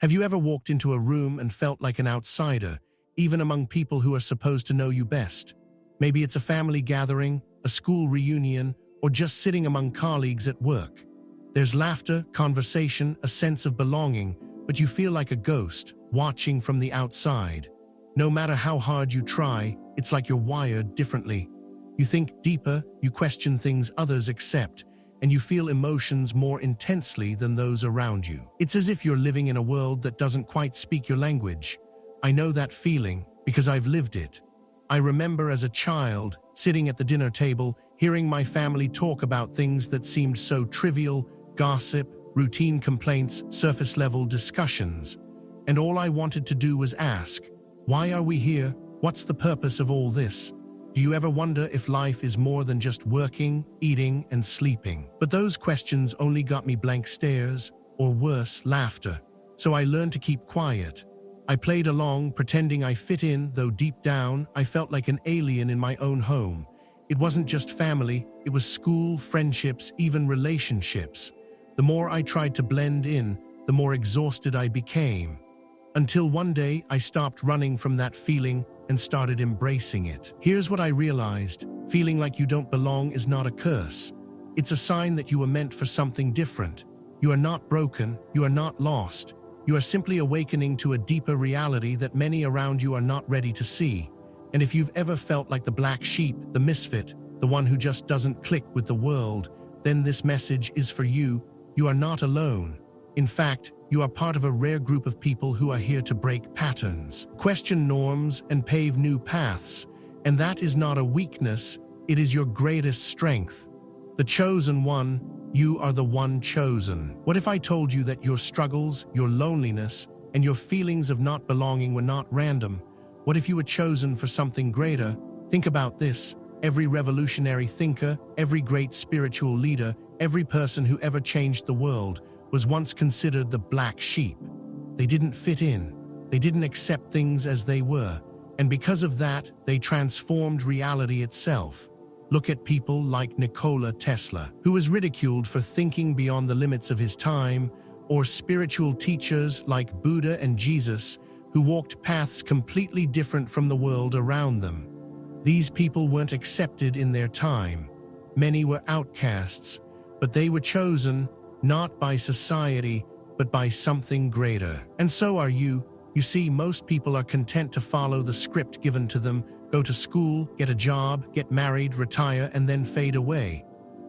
Have you ever walked into a room and felt like an outsider, even among people who are supposed to know you best? Maybe it's a family gathering, a school reunion, or just sitting among colleagues at work. There's laughter, conversation, a sense of belonging, but you feel like a ghost, watching from the outside. No matter how hard you try, it's like you're wired differently. You think deeper, you question things others accept, and you feel emotions more intensely than those around you. It's as if you're living in a world that doesn't quite speak your language. I know that feeling because I've lived it. I remember as a child, sitting at the dinner table, hearing my family talk about things that seemed so trivial, gossip, routine complaints, surface-level discussions. And all I wanted to do was ask, why are we here? What's the purpose of all this? Do you ever wonder if life is more than just working, eating, and sleeping? But those questions only got me blank stares, or worse, laughter. So I learned to keep quiet. I played along, pretending I fit in, though deep down, I felt like an alien in my own home. It wasn't just family, it was school, friendships, even relationships. The more I tried to blend in, the more exhausted I became. Until one day, I stopped running from that feeling and started embracing it. Here's what I realized. Feeling like you don't belong is not a curse. It's a sign that you were meant for something different. You are not broken, you are not lost. You are simply awakening to a deeper reality that many around you are not ready to see. And if you've ever felt like the black sheep, the misfit, the one who just doesn't click with the world, then this message is for you. You are not alone. In fact, you are part of a rare group of people who are here to break patterns, question norms, and pave new paths. And that is not a weakness, it is your greatest strength. The chosen one, you are the one chosen. What if I told you that your struggles, your loneliness, and your feelings of not belonging were not random? What if you were chosen for something greater? Think about this. Every revolutionary thinker, every great spiritual leader, every person who ever changed the world was once considered the black sheep. They didn't fit in. They didn't accept things as they were. And because of that, they transformed reality itself. Look at people like Nikola Tesla, who was ridiculed for thinking beyond the limits of his time, or spiritual teachers like Buddha and Jesus, who walked paths completely different from the world around them. These people weren't accepted in their time. Many were outcasts, but they were chosen not by society, but by something greater. And so are you. You see, most people are content to follow the script given to them, go to school, get a job, get married, retire, and then fade away.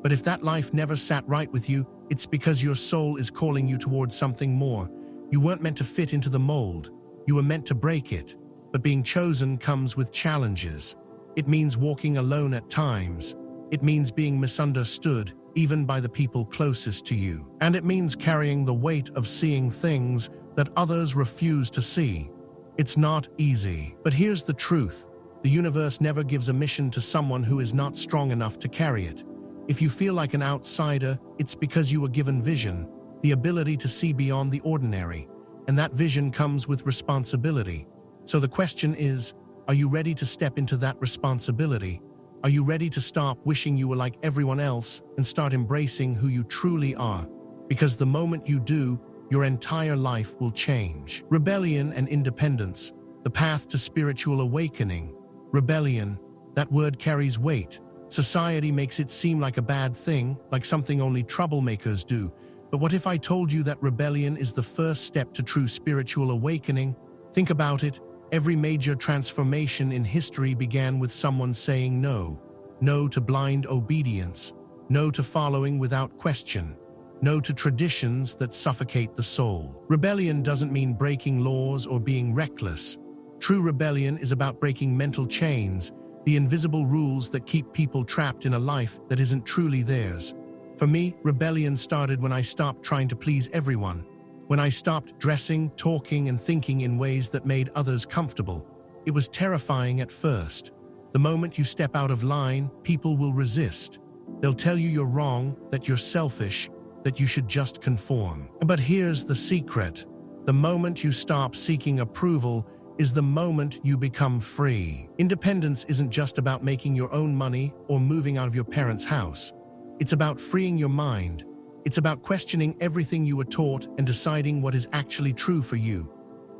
But if that life never sat right with you, it's because your soul is calling you towards something more. You weren't meant to fit into the mold. You were meant to break it. But being chosen comes with challenges. It means walking alone at times. It means being misunderstood, even by the people closest to you. And it means carrying the weight of seeing things that others refuse to see. It's not easy. But here's the truth. The universe never gives a mission to someone who is not strong enough to carry it. If you feel like an outsider, it's because you were given vision, the ability to see beyond the ordinary. And that vision comes with responsibility. So the question is, are you ready to step into that responsibility? Are you ready to stop wishing you were like everyone else and start embracing who you truly are? Because the moment you do, your entire life will change. Rebellion and independence, the path to spiritual awakening. Rebellion, that word carries weight. Society makes it seem like a bad thing, like something only troublemakers do. But what if I told you that rebellion is the first step to true spiritual awakening? Think about it. Every major transformation in history began with someone saying no. No to blind obedience. No to following without question. No to traditions that suffocate the soul. Rebellion doesn't mean breaking laws or being reckless. True rebellion is about breaking mental chains, the invisible rules that keep people trapped in a life that isn't truly theirs. For me, rebellion started when I stopped trying to please everyone. When I stopped dressing, talking, and thinking in ways that made others comfortable. It was terrifying at first. The moment you step out of line, people will resist. They'll tell you you're wrong, that you're selfish, that you should just conform. But here's the secret. The moment you stop seeking approval is the moment you become free. Independence isn't just about making your own money or moving out of your parents' house. It's about freeing your mind, It's about questioning everything you were taught and deciding what is actually true for you.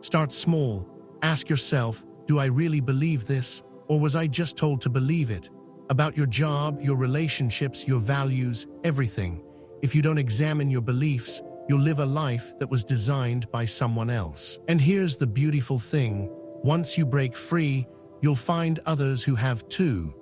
Start small. Ask yourself, do I really believe this, or was I just told to believe it? About your job, your relationships, your values, everything. If you don't examine your beliefs, you'll live a life that was designed by someone else. And here's the beautiful thing. Once you break free, you'll find others who have too.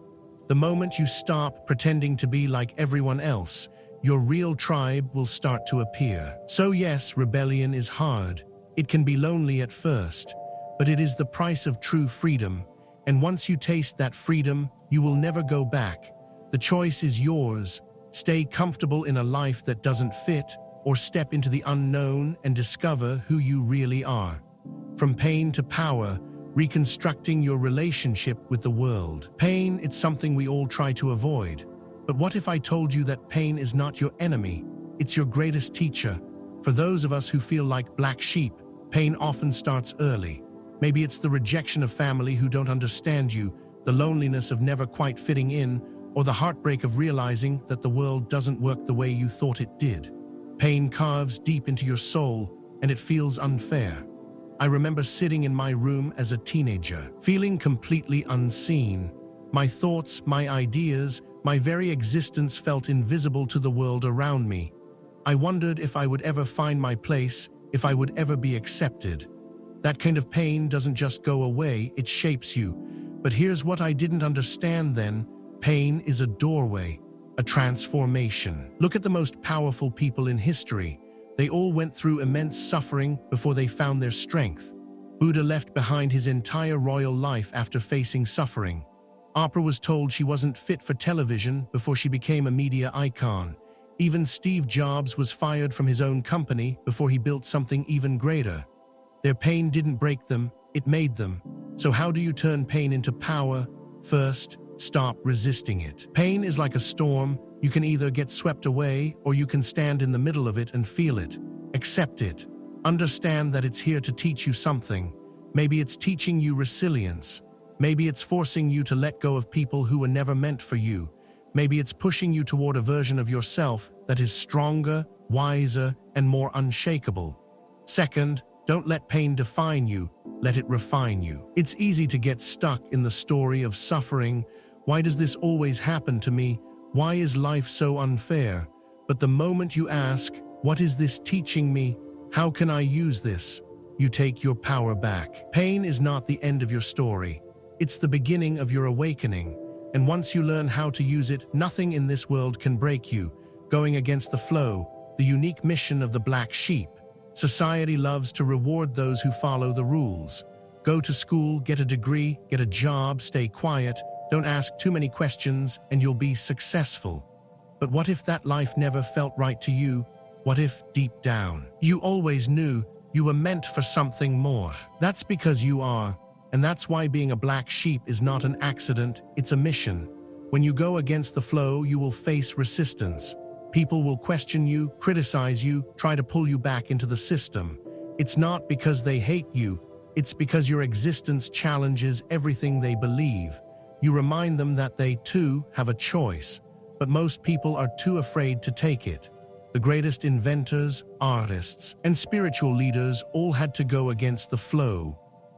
The moment you stop pretending to be like everyone else, your real tribe will start to appear. So yes, rebellion is hard. It can be lonely at first, but it is the price of true freedom. And once you taste that freedom, you will never go back. The choice is yours. Stay comfortable in a life that doesn't fit, or step into the unknown and discover who you really are. From pain to power, reconstructing your relationship with the world. Pain, it's something we all try to avoid. But what if I told you that pain is not your enemy? It's your greatest teacher. For those of us who feel like black sheep, pain often starts early. Maybe it's the rejection of family who don't understand you, the loneliness of never quite fitting in, or the heartbreak of realizing that the world doesn't work the way you thought it did. Pain carves deep into your soul, and it feels unfair. I remember sitting in my room as a teenager, feeling completely unseen. My thoughts, my ideas, my very existence felt invisible to the world around me. I wondered if I would ever find my place, if I would ever be accepted. That kind of pain doesn't just go away, it shapes you. But here's what I didn't understand then. Pain is a doorway, a transformation. Look at the most powerful people in history. They all went through immense suffering before they found their strength. Buddha left behind his entire royal life after facing suffering. Oprah was told she wasn't fit for television before she became a media icon. Even Steve Jobs was fired from his own company before he built something even greater. Their pain didn't break them, it made them. So how do you turn pain into power? First, stop resisting it. Pain is like a storm. You can either get swept away or you can stand in the middle of it and feel it. Accept it. Understand that it's here to teach you something. Maybe it's teaching you resilience. Maybe it's forcing you to let go of people who were never meant for you. Maybe it's pushing you toward a version of yourself that is stronger, wiser, and more unshakable. Second, don't let pain define you, let it refine you. It's easy to get stuck in the story of suffering. Why does this always happen to me? Why is life so unfair? But the moment you ask, what is this teaching me? How can I use this? You take your power back. Pain is not the end of your story. It's the beginning of your awakening. And once you learn how to use it, nothing in this world can break you. Going against the flow, the unique mission of the black sheep. Society loves to reward those who follow the rules. Go to school, get a degree, get a job, stay quiet, don't ask too many questions, and you'll be successful. But what if that life never felt right to you? What if, deep down, you always knew you were meant for something more? That's because you are, and that's why being a black sheep is not an accident, it's a mission. When you go against the flow, you will face resistance. People will question you, criticize you, try to pull you back into the system. It's not because they hate you, it's because your existence challenges everything they believe. You remind them that they too have a choice, but most people are too afraid to take it. The greatest inventors, artists, and spiritual leaders all had to go against the flow.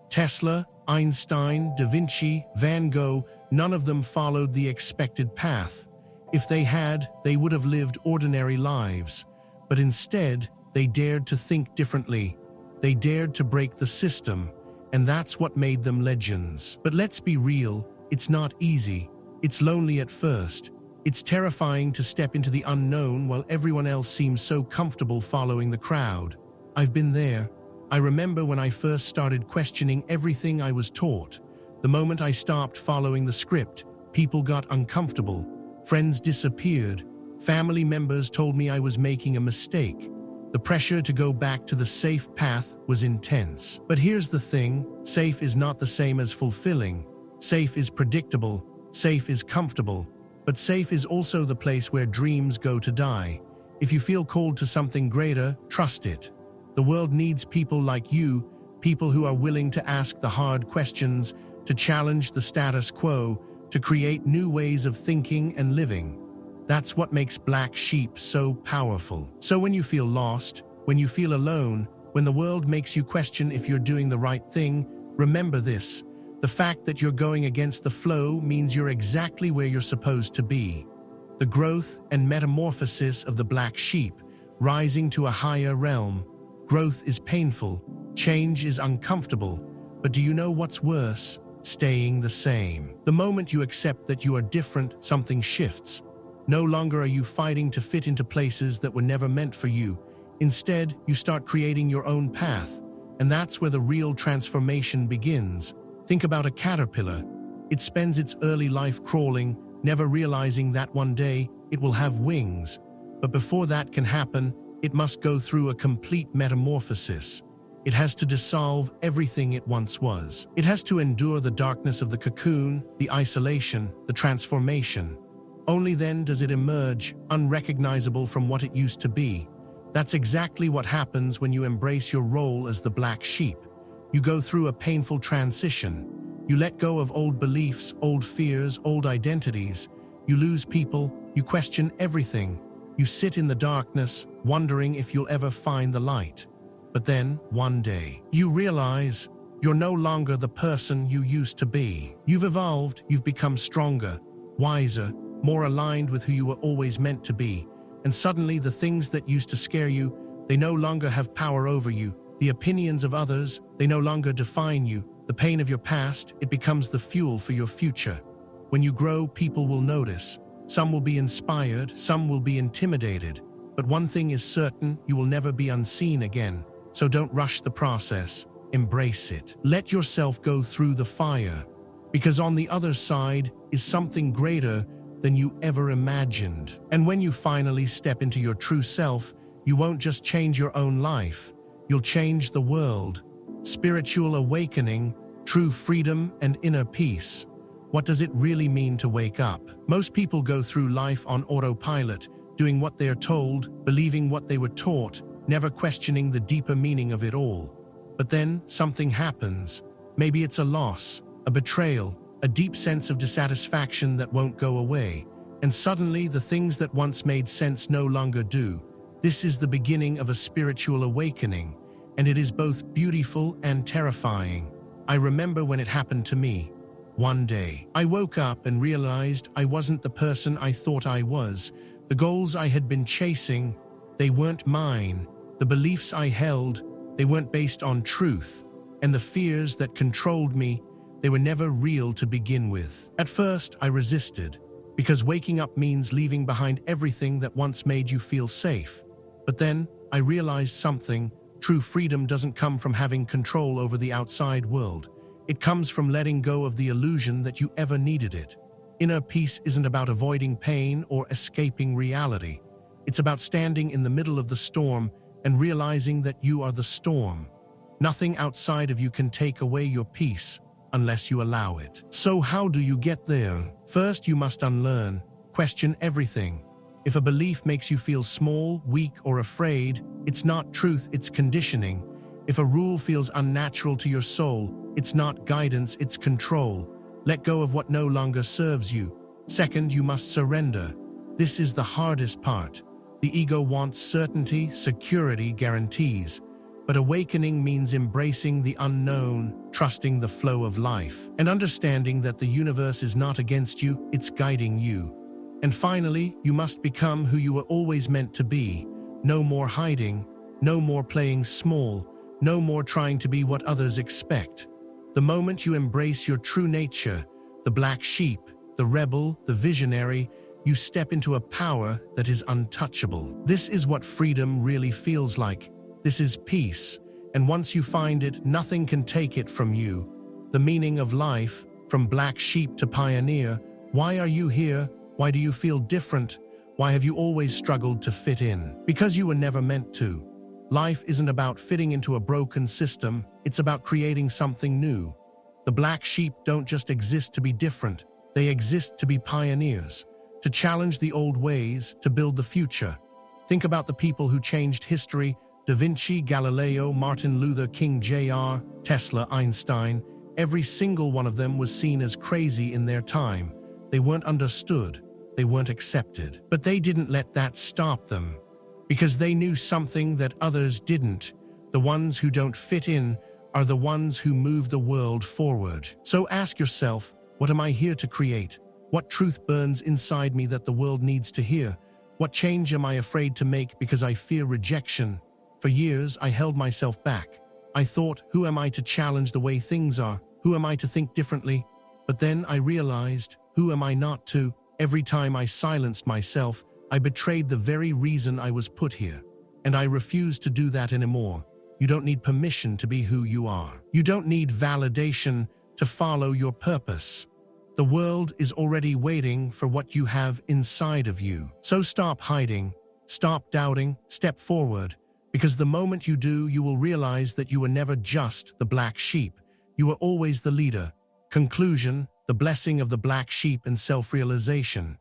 Tesla, Einstein, Da Vinci, Van Gogh, none of them followed the expected path. If they had, they would have lived ordinary lives. But instead, they dared to think differently. They dared to break the system, and that's what made them legends. But let's be real, it's not easy. It's lonely at first. It's terrifying to step into the unknown while everyone else seems so comfortable following the crowd. I've been there. I remember when I first started questioning everything I was taught. The moment I stopped following the script, people got uncomfortable. Friends disappeared. Family members told me I was making a mistake. The pressure to go back to the safe path was intense. But here's the thing, safe is not the same as fulfilling. Safe is predictable. Safe is comfortable. But safe is also the place where dreams go to die. If you feel called to something greater, trust it. The world needs people like you, people who are willing to ask the hard questions, to challenge the status quo, to create new ways of thinking and living. That's what makes black sheep so powerful. So when you feel lost, when you feel alone, when the world makes you question if you're doing the right thing, remember this. The fact that you're going against the flow means you're exactly where you're supposed to be. The growth and metamorphosis of the black sheep, rising to a higher realm. Growth is painful, change is uncomfortable, but do you know what's worse? Staying the same. The moment you accept that you are different, something shifts. No longer are you fighting to fit into places that were never meant for you. Instead, you start creating your own path, and that's where the real transformation begins. Think about a caterpillar. It spends its early life crawling, never realizing that one day it will have wings. But before that can happen, it must go through a complete metamorphosis. It has to dissolve everything it once was. It has to endure the darkness of the cocoon, the isolation, the transformation. Only then does it emerge, unrecognizable from what it used to be. That's exactly what happens when you embrace your role as the black sheep. You go through a painful transition. You let go of old beliefs, old fears, old identities. You lose people, you question everything. You sit in the darkness, wondering if you'll ever find the light. But then, one day, you realize you're no longer the person you used to be. You've evolved, you've become stronger, wiser, more aligned with who you were always meant to be. And suddenly the things that used to scare you, they no longer have power over you. The opinions of others, they no longer define you. The pain of your past, it becomes the fuel for your future. When you grow, people will notice. Some will be inspired, some will be intimidated. But one thing is certain, you will never be unseen again. So don't rush the process, embrace it. Let yourself go through the fire, because on the other side is something greater than you ever imagined. And when you finally step into your true self, you won't just change your own life, you'll change the world. Spiritual awakening, true freedom, and inner peace. What does it really mean to wake up? Most people go through life on autopilot, doing what they're told, believing what they were taught, never questioning the deeper meaning of it all. But then something happens. Maybe it's a loss, a betrayal, a deep sense of dissatisfaction that won't go away. And suddenly the things that once made sense no longer do. This is the beginning of a spiritual awakening, and it is both beautiful and terrifying. I remember when it happened to me. One day, I woke up and realized I wasn't the person I thought I was. The goals I had been chasing, they weren't mine. The beliefs I held, they weren't based on truth. And the fears that controlled me, they were never real to begin with. At first, I resisted, because waking up means leaving behind everything that once made you feel safe. But then, I realized something. True freedom doesn't come from having control over the outside world. It comes from letting go of the illusion that you ever needed it. Inner peace isn't about avoiding pain or escaping reality. It's about standing in the middle of the storm and realizing that you are the storm. Nothing outside of you can take away your peace unless you allow it. So how do you get there? First, you must unlearn, question everything. If a belief makes you feel small, weak, or afraid, it's not truth, it's conditioning. If a rule feels unnatural to your soul, it's not guidance, it's control. Let go of what no longer serves you. Second, you must surrender. This is the hardest part. The ego wants certainty, security, guarantees. But awakening means embracing the unknown, trusting the flow of life, and understanding that the universe is not against you, it's guiding you. And finally, you must become who you were always meant to be. No more hiding, no more playing small, no more trying to be what others expect. The moment you embrace your true nature, the black sheep, the rebel, the visionary, you step into a power that is untouchable. This is what freedom really feels like. This is peace, and once you find it, nothing can take it from you. The meaning of life, from black sheep to pioneer. Why are you here? Why do you feel different? Why have you always struggled to fit in? Because you were never meant to. Life isn't about fitting into a broken system, it's about creating something new. The black sheep don't just exist to be different, they exist to be pioneers, to challenge the old ways, to build the future. Think about the people who changed history: Da Vinci, Galileo, Martin Luther King Jr., Tesla, Einstein. Every single one of them was seen as crazy in their time. They weren't understood. they weren't accepted. But they didn't let that stop them, because they knew something that others didn't. The ones who don't fit in are the ones who move the world forward. So ask yourself, what am I here to create? What truth burns inside me that the world needs to hear? What change am I afraid to make because I fear rejection? For years, I held myself back. I thought, who am I to challenge the way things are? Who am I to think differently? But then I realized, who am I not to? Every time I silenced myself, I betrayed the very reason I was put here. And I refuse to do that anymore. You don't need permission to be who you are. You don't need validation to follow your purpose. The world is already waiting for what you have inside of you. So stop hiding, stop doubting, step forward, because the moment you do, you will realize that you were never just the black sheep. You were always the leader. Conclusion, the blessing of the black sheep and self-realization.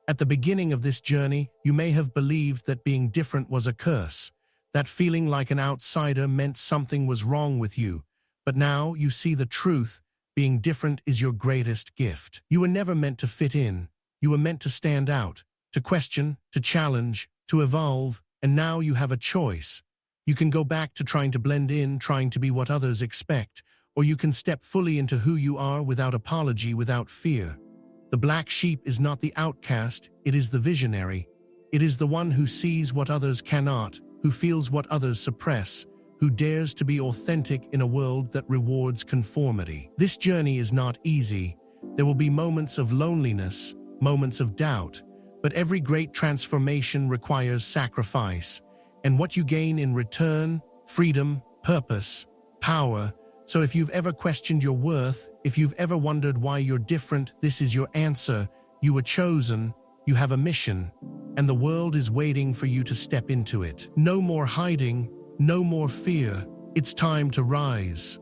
At the beginning of this journey, you may have believed that being different was a curse, that feeling like an outsider meant something was wrong with you. But now you see the truth. Being different is your greatest gift. You were never meant to fit in. You were meant to stand out, to question, to challenge, to evolve, and now you have a choice. You can go back to trying to blend in, trying to be what others expect, or you can step fully into who you are without apology, without fear. The black sheep is not the outcast, it is the visionary. It is the one who sees what others cannot, who feels what others suppress, who dares to be authentic in a world that rewards conformity. This journey is not easy. There will be moments of loneliness, moments of doubt, but every great transformation requires sacrifice. And what you gain in return, freedom, purpose, power. So if you've ever questioned your worth, if you've ever wondered why you're different, this is your answer. You were chosen, you have a mission, and the world is waiting for you to step into it. No more hiding, no more fear. It's time to rise.